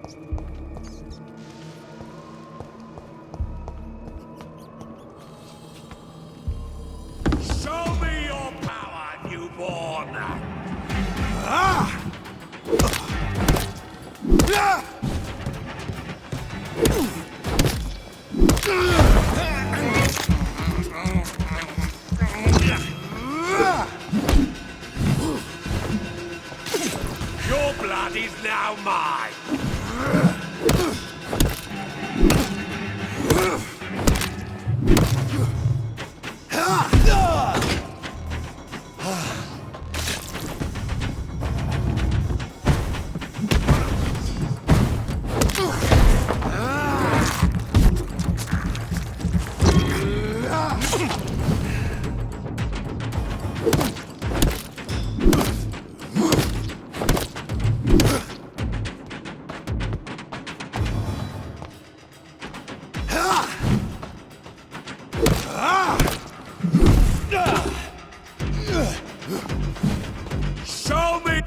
Show me your power, newborn! Your blood is now mine! Show me!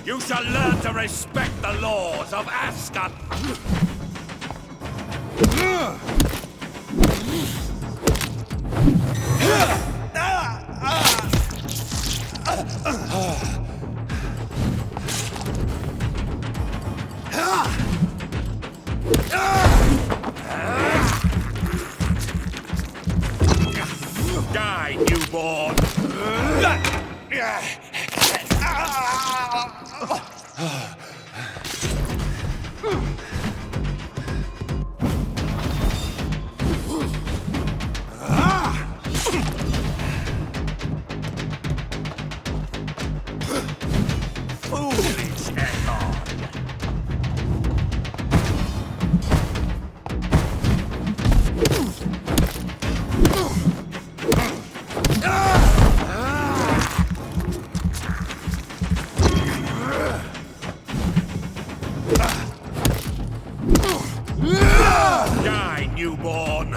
You shall learn to respect the laws of Ascot! Die, newborn! Foolish echo! Die, newborn!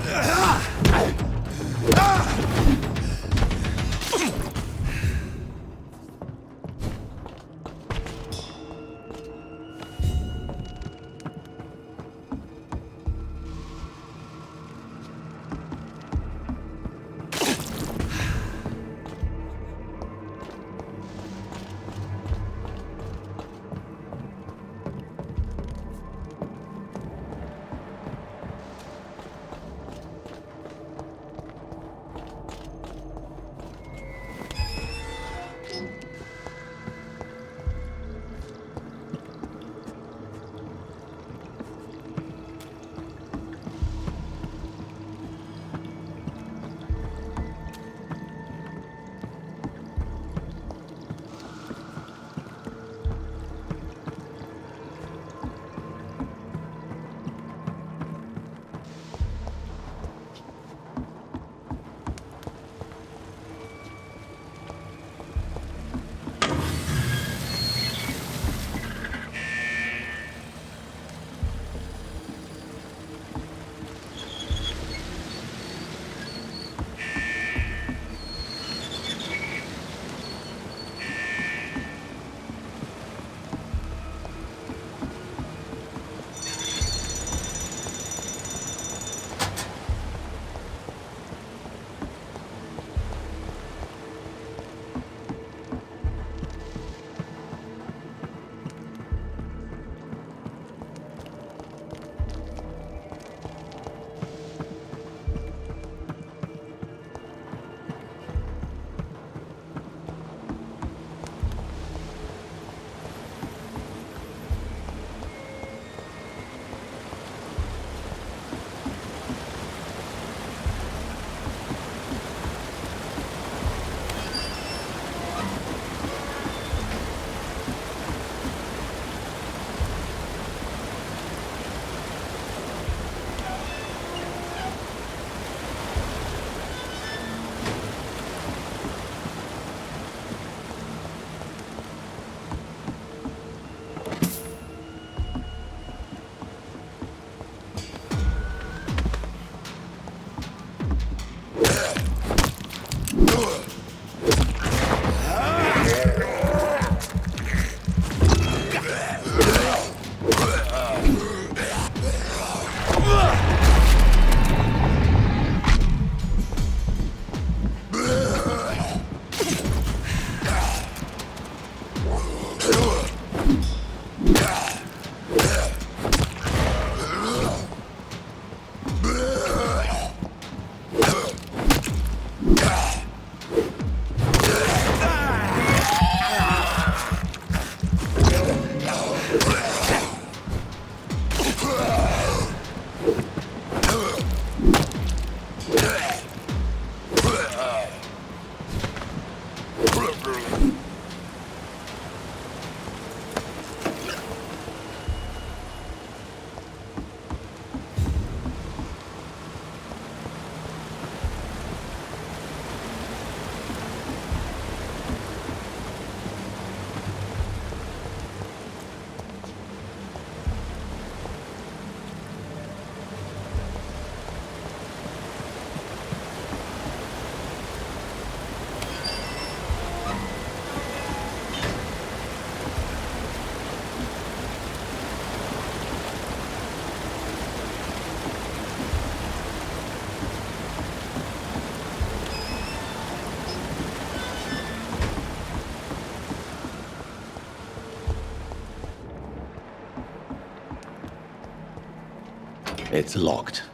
It's locked.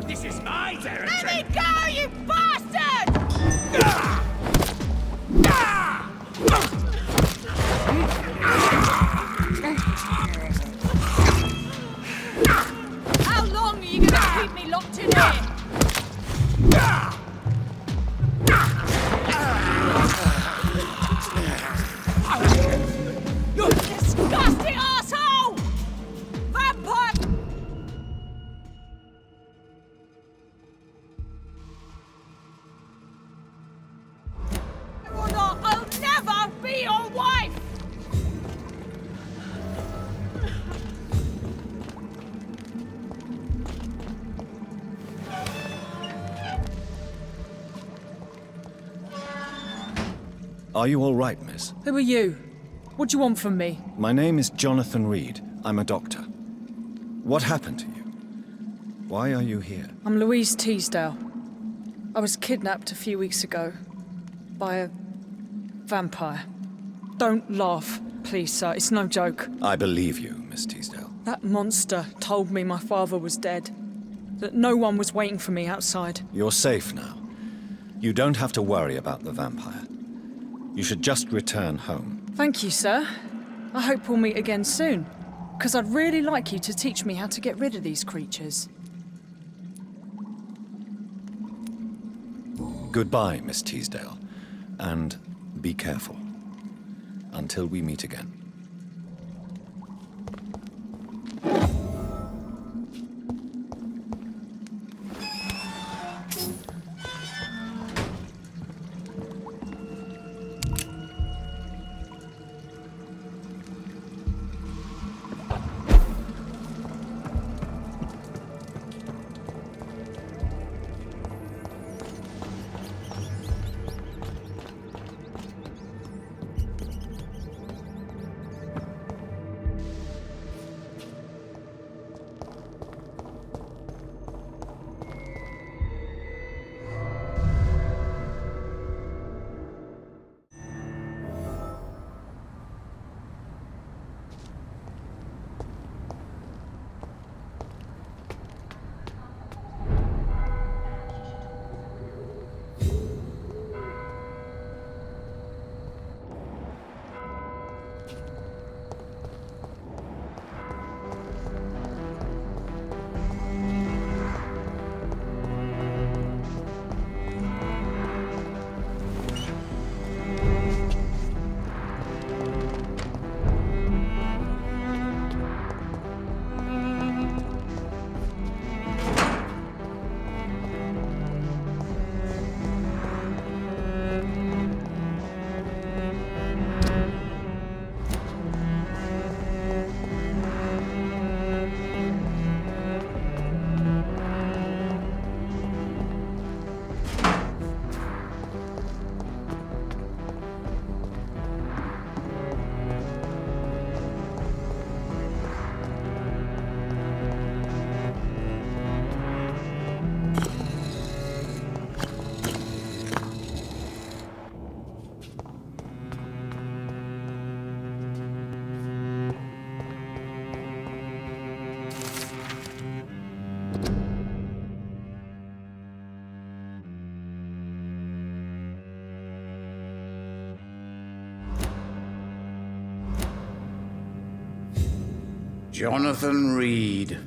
This is my territory! Let me go, you bastard! How long are you gonna keep me locked in here? You disgusting asshole! Vampire! I'll never be your wife! Are you all right, miss? Who are you? What do you want from me? My name is Jonathan Reid. I'm a doctor. What happened to you? Why are you here? I'm Louise Teasdale. I was kidnapped a few weeks ago by a vampire. Don't laugh, please, sir. It's no joke. I believe you, Miss Teasdale. That monster told me my father was dead. That no one was waiting for me outside. You're safe now. You don't have to worry about the vampire. You should just return home. Thank you, sir. I hope we'll meet again soon. Because I'd really like you to teach me how to get rid of these creatures. Goodbye, Miss Teasdale. And be careful. Until we meet again. Jonathan Reid.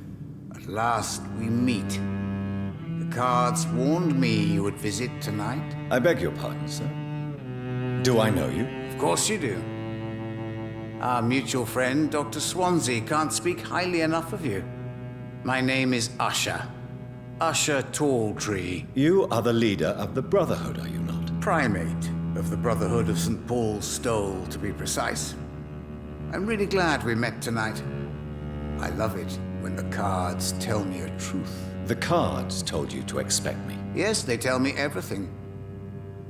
At last we meet. The cards warned me you would visit tonight. I beg your pardon, sir. Do I know you? Of course you do. Our mutual friend, Dr. Swansea, can't speak highly enough of you. My name is Usher. Usher Talltree. You are the leader of the Brotherhood, are you not? Primate of the Brotherhood of St. Paul's Stole, to be precise. I'm really glad we met tonight. I love it when the cards tell me a truth. The cards told you to expect me. Yes, they tell me everything.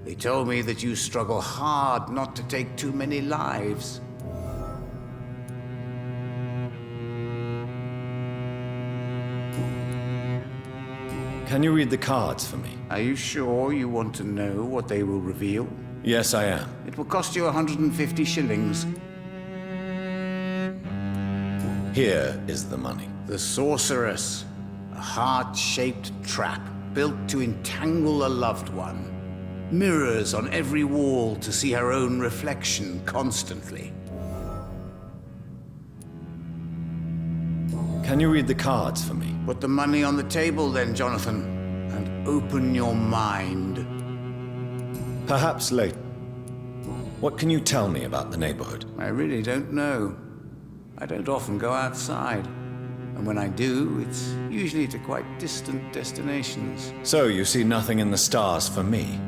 They told me that you struggle hard not to take too many lives. Can you read the cards for me? Are you sure you want to know what they will reveal? Yes, I am. It will cost you 150 shillings. Here is the money. The Sorceress. A heart-shaped trap built to entangle a loved one. Mirrors on every wall to see her own reflection constantly. Can you read the cards for me? Put the money on the table then, Jonathan, and open your mind. Perhaps later. What can you tell me about the neighborhood? I really don't know. I don't often go outside. And when I do, it's usually to quite distant destinations. So you see nothing in the stars for me?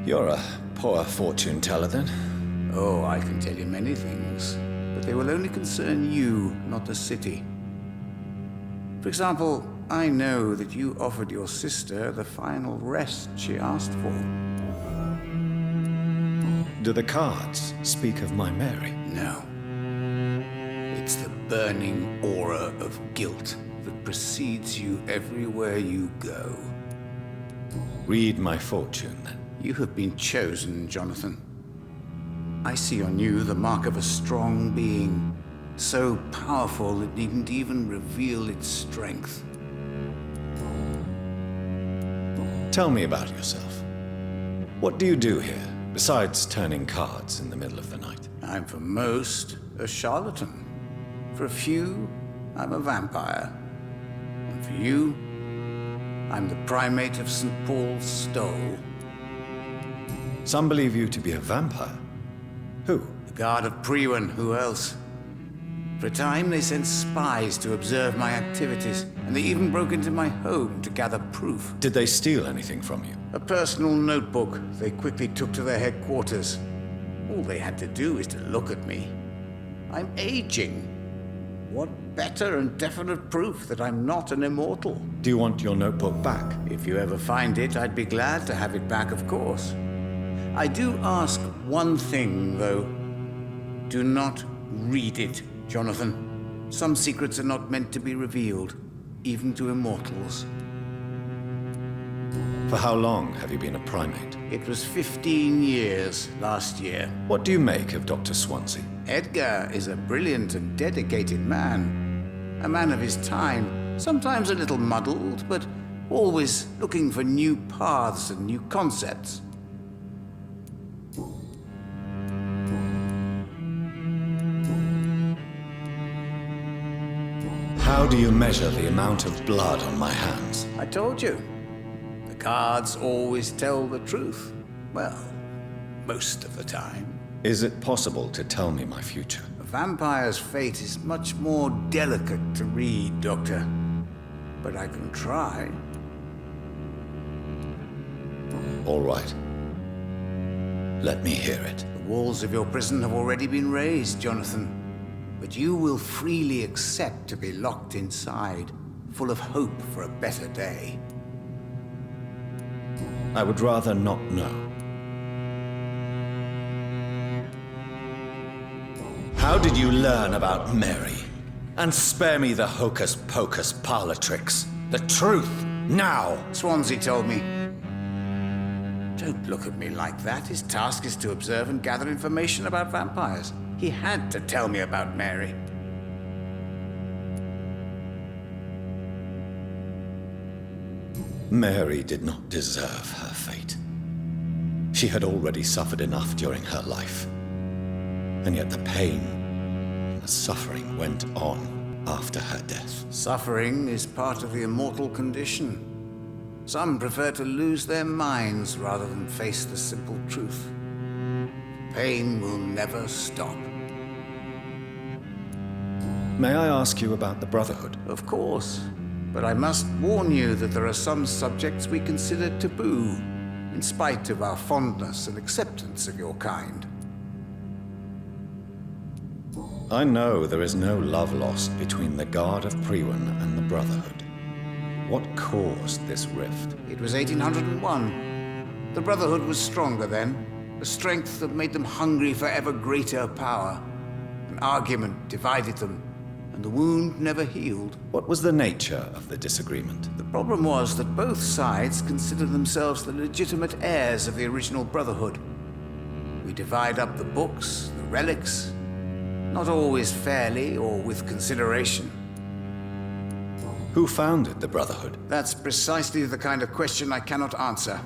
You're a poor fortune teller, then? Oh, I can tell you many things, but they will only concern you, not the city. For example, I know that you offered your sister the final rest she asked for. Do the cards speak of my Mary? No. It's the burning aura of guilt that precedes you everywhere you go. Read my fortune, then. You have been chosen, Jonathan. I see on you the mark of a strong being, so powerful it needn't even reveal its strength. Tell me about yourself. What do you do here, besides turning cards in the middle of the night? I'm for most a charlatan. For a few, I'm a vampire. And for you, I'm the primate of St. Paul's Stole. Some believe you to be a vampire. Who? The guard of Priwen, who else? For a time, they sent spies to observe my activities, and they even broke into my home to gather proof. Did they steal anything from you? A personal notebook they quickly took to their headquarters. All they had to do is to look at me. I'm aging. What better and definite proof that I'm not an immortal? Do you want your notebook back? If you ever find it, I'd be glad to have it back, of course. I do ask one thing, though. Do not read it, Jonathan. Some secrets are not meant to be revealed, even to immortals. For how long have you been a primate? It was 15 years last year. What do you make of Dr. Swansea? Edgar is a brilliant and dedicated man. A man of his time, sometimes a little muddled, but always looking for new paths and new concepts. How do you measure the amount of blood on my hands? I told you. The cards always tell the truth. Well, most of the time. Is it possible to tell me my future? A vampire's fate is much more delicate to read, Doctor. But I can try. All right. Let me hear it. The walls of your prison have already been raised, Jonathan. But you will freely accept to be locked inside, full of hope for a better day. I would rather not know. How did you learn about Mary? And spare me the hocus-pocus parlor tricks. The truth, now! Swansea told me. Don't look at me like that. His task is to observe and gather information about vampires. He had to tell me about Mary. Mary did not deserve her fate. She had already suffered enough during her life. And yet the pain and the suffering went on after her death. Suffering is part of the immortal condition. Some prefer to lose their minds rather than face the simple truth. Pain will never stop. May I ask you about the Brotherhood? Of course. But I must warn you that there are some subjects we consider taboo, in spite of our fondness and acceptance of your kind. I know there is no love lost between the Guard of Priwen and the Brotherhood. What caused this rift? It was 1801. The Brotherhood was stronger then, a strength that made them hungry for ever greater power. An argument divided them, and the wound never healed. What was the nature of the disagreement? The problem was that both sides considered themselves the legitimate heirs of the original Brotherhood. We divide up the books, the relics, not always fairly or with consideration. Who founded the Brotherhood? That's precisely the kind of question I cannot answer.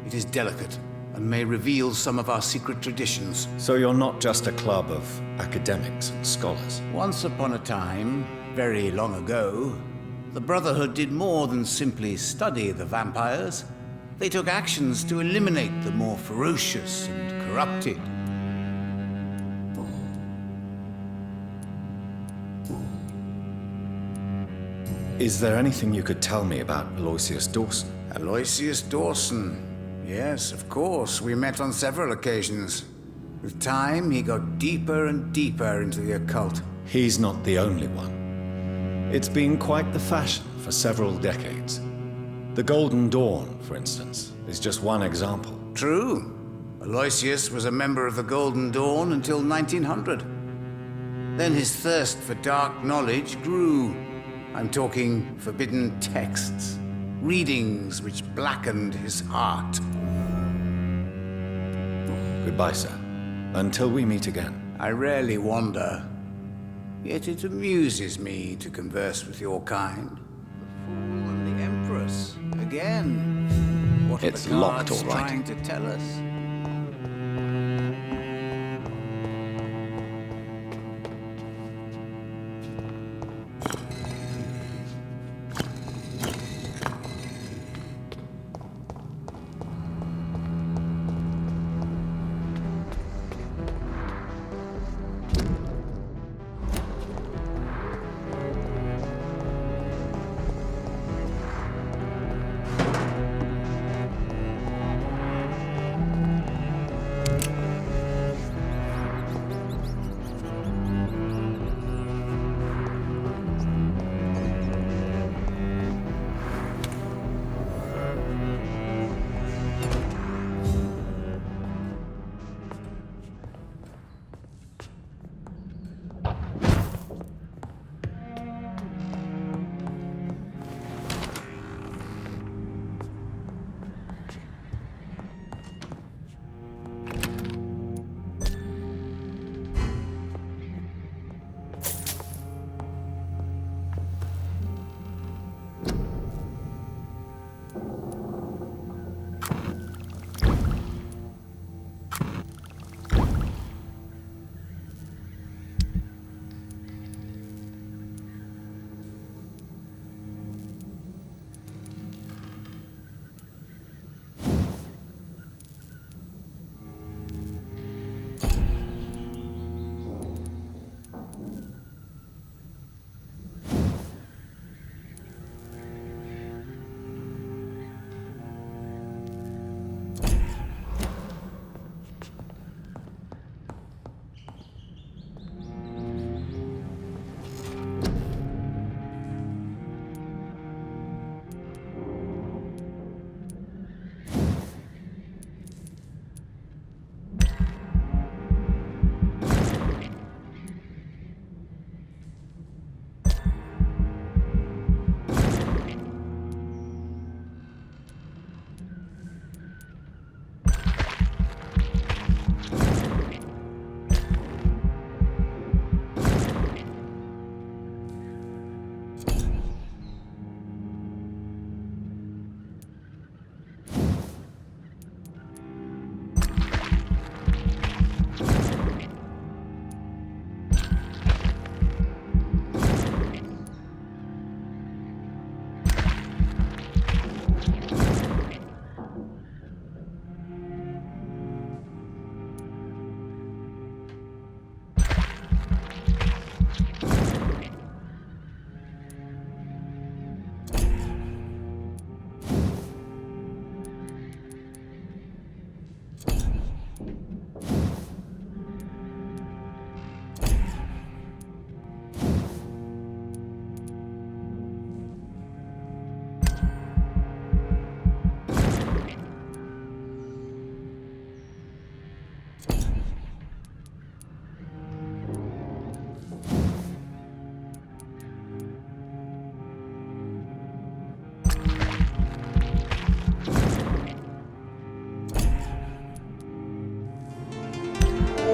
It is delicate and may reveal some of our secret traditions. So you're not just a club of academics and scholars? Once upon a time, very long ago, the Brotherhood did more than simply study the vampires. They took actions to eliminate the more ferocious and corrupted. Is there anything you could tell me about Aloysius Dawson? Aloysius Dawson. Yes, of course. We met on several occasions. With time, he got deeper and deeper into the occult. He's not the only one. It's been quite the fashion for several decades. The Golden Dawn, for instance, is just one example. True. Aloysius was a member of the Golden Dawn until 1900. Then his thirst for dark knowledge grew. I'm talking forbidden texts, readings which blackened his heart. Goodbye, sir. Until we meet again. I rarely wander, yet it amuses me to converse with your kind. The Fool and the Empress. Again. What are It's the locked, cards all right. trying to tell us?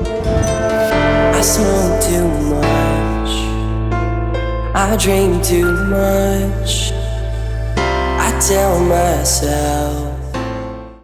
I smoke too much, I drink too much. I tell myself